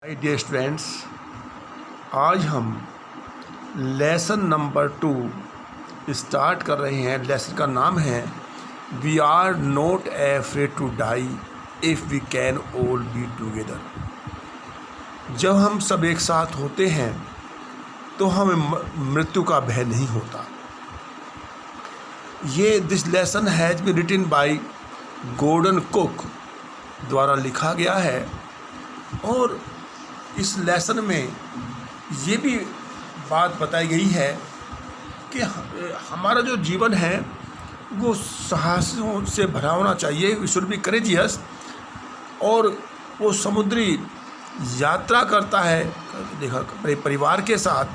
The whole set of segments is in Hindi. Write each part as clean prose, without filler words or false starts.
डियर स्टूडेंट्स, आज हम लेसन नंबर 2 स्टार्ट कर रहे हैं। लेसन का नाम है we are not afraid to die if we can all be together. जब हम सब एक साथ होते हैं तो हमें मृत्यु का भय नहीं होता। ये this lesson has been written by Gordon Cook द्वारा लिखा गया है और इस लेसन में ये भी बात बताई गई है कि हमारा जो जीवन है वो साहसों से भरा होना चाहिए। We should be courageous. और वो समुद्री यात्रा करता है देखा अपने परिवार के साथ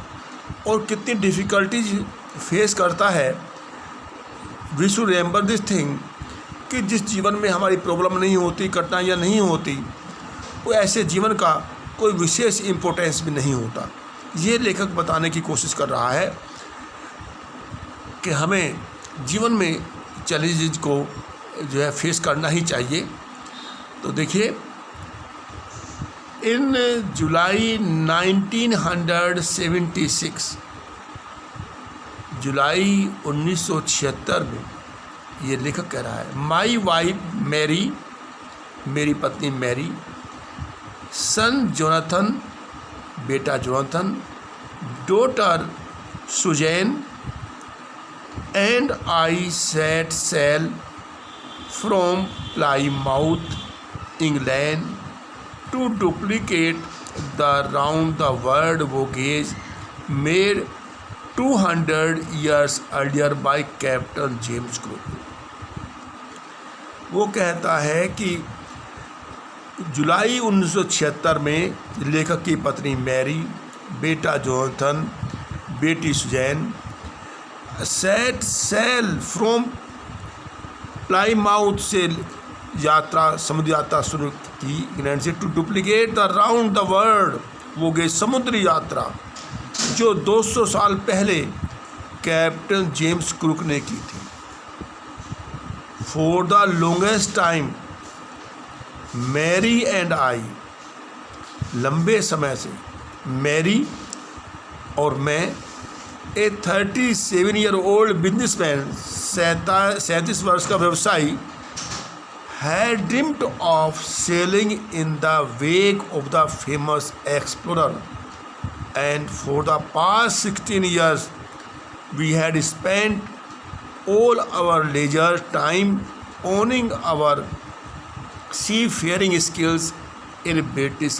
और कितनी डिफ़िकल्टीज फेस करता है। We should remember this thing कि जिस जीवन में हमारी प्रॉब्लम नहीं होती, कठिनाइयाँ नहीं होती, वो ऐसे जीवन का कोई विशेष इम्पोर्टेंस भी नहीं होता। ये लेखक बताने की कोशिश कर रहा है कि हमें जीवन में चैलेंजेस को जो है फेस करना ही चाहिए। तो देखिए, इन जुलाई 1976 जुलाई 1976 में ये लेखक कह रहा है, माई वाइफ मैरी, मेरी पत्नी मैरी, सन जोनाथन, बेटा Jonathan, daughter Suzanne and I set sail from Plymouth England to duplicate the round the world voyage made 200 years earlier by captain James क्रुक। वो कहता है कि जुलाई 1976 में लेखक की पत्नी मैरी, बेटा जोनाथन, बेटी Suzanne set sail from Plymouth से समुद्र यात्रा शुरू की इंग्लैंड से, to duplicate the round the world. वो गए समुद्री यात्रा जो 200 साल पहले कैप्टन जेम्स क्रुक ने की थी। For the longest time Mary and I, लंबे समय से मैरी और मैं, ए 37 year old बिजनेसमैन, 37 वर्ष का व्यवसायी, had dreamt of sailing in the wake of the famous explorer, and for the past 16 years we had spent all our leisure time honing our seafaring skills in British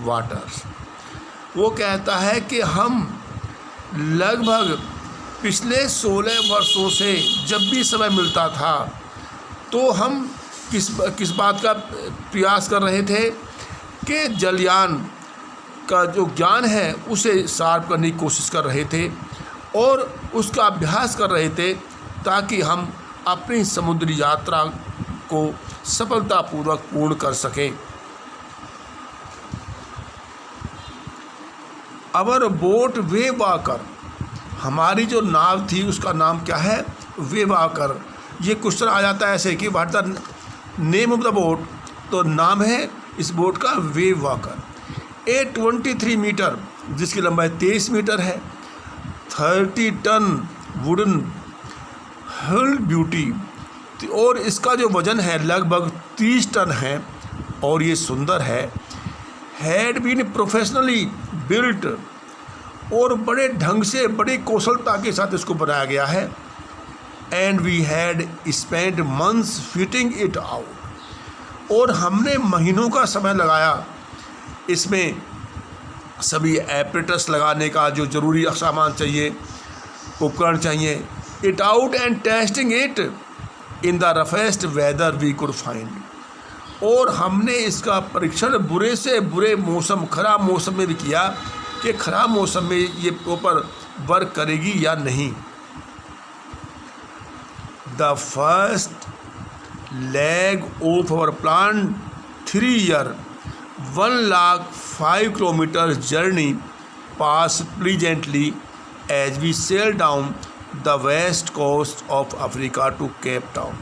waters। वो कहता है कि हम लगभग पिछले 16 वर्षों से जब भी समय मिलता था तो हम किस बात का प्रयास कर रहे थे कि जलयान का जो ज्ञान है उसे शार्प करने की कोशिश कर रहे थे और उसका अभ्यास कर रहे थे ताकि हम अपनी समुद्री यात्रा को सफलतापूर्वक पूर्ण कर सकें। अवर बोट वे वाकर, हमारी जो नाव थी उसका नाम क्या है? वे वाकर। ये क्वेश्चन आ जाता है ऐसे कि what the name of the boat, तो नाम है इस बोट का वे वाकर। 23 मीटर, जिसकी लंबाई 23 मीटर है, 30 टन वुडन हल ब्यूटी, और इसका जो वज़न है लगभग 30 टन है और ये सुंदर है। हैड बीन प्रोफेशनली बिल्ट, और बड़े ढंग से बड़ी कौशलता के साथ इसको बनाया गया है। And we had spend months fitting it out, और हमने महीनों का समय लगाया इसमें सभी एपरेटस लगाने का, जो ज़रूरी सामान चाहिए, उपकरण चाहिए, it out and testing it in the roughest weather we could find, और हमने इसका परीक्षण बुरे से बुरे मौसम, खराब मौसम में भी किया कि खराब मौसम में ये प्रॉपर वर्क करेगी या नहीं। The first leg of our plan 3 year 105 kilometers journey passed pleasantly as we sailed down the west coast of Africa to Cape Town।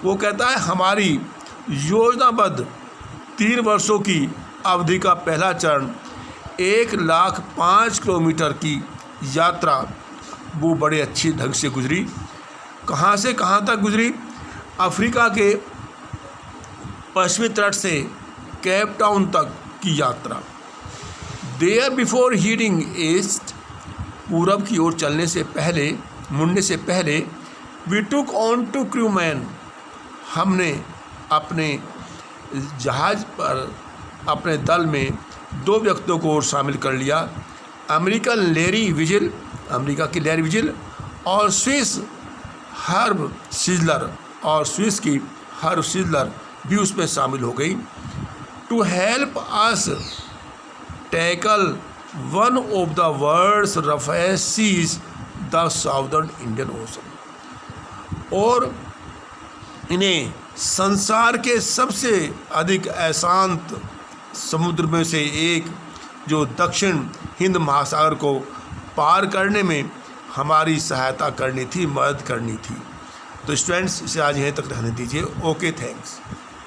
वो कहता है हमारी योजनाबद्ध 3 वर्षों की अवधि का पहला चरण 1,05,000 किलोमीटर की यात्रा वो बड़े अच्छी ढंग से गुजरी। कहाँ से कहाँ तक गुजरी? अफ्रीका के पश्चिमी तट से केप टाउन तक की यात्रा। देयर बिफोर हीडिंग ईस्ट, पूरब की ओर चलने से पहले, मुड़ने से पहले, we took on two crew man, हमने अपने जहाज़ पर अपने दल में 2 व्यक्तियों को और शामिल कर लिया। अमेरिकन लैरी विजिल, अमेरिका की लैरी विजिल, और स्विस हर्ब सिजलर, और स्विस की हर्ब सिजलर भी उसमें शामिल हो गई। To help us tackle one of the world's roughest seas, the southern Indian Ocean, और इन्हें संसार के सबसे अधिक अशांत समुद्र में से एक, जो दक्षिण हिंद महासागर को पार करने में हमारी सहायता करनी थी, मदद करनी थी। तो स्टूडेंट्स, इसे आज यहीं तक रहने दीजिए। Okay, thanks.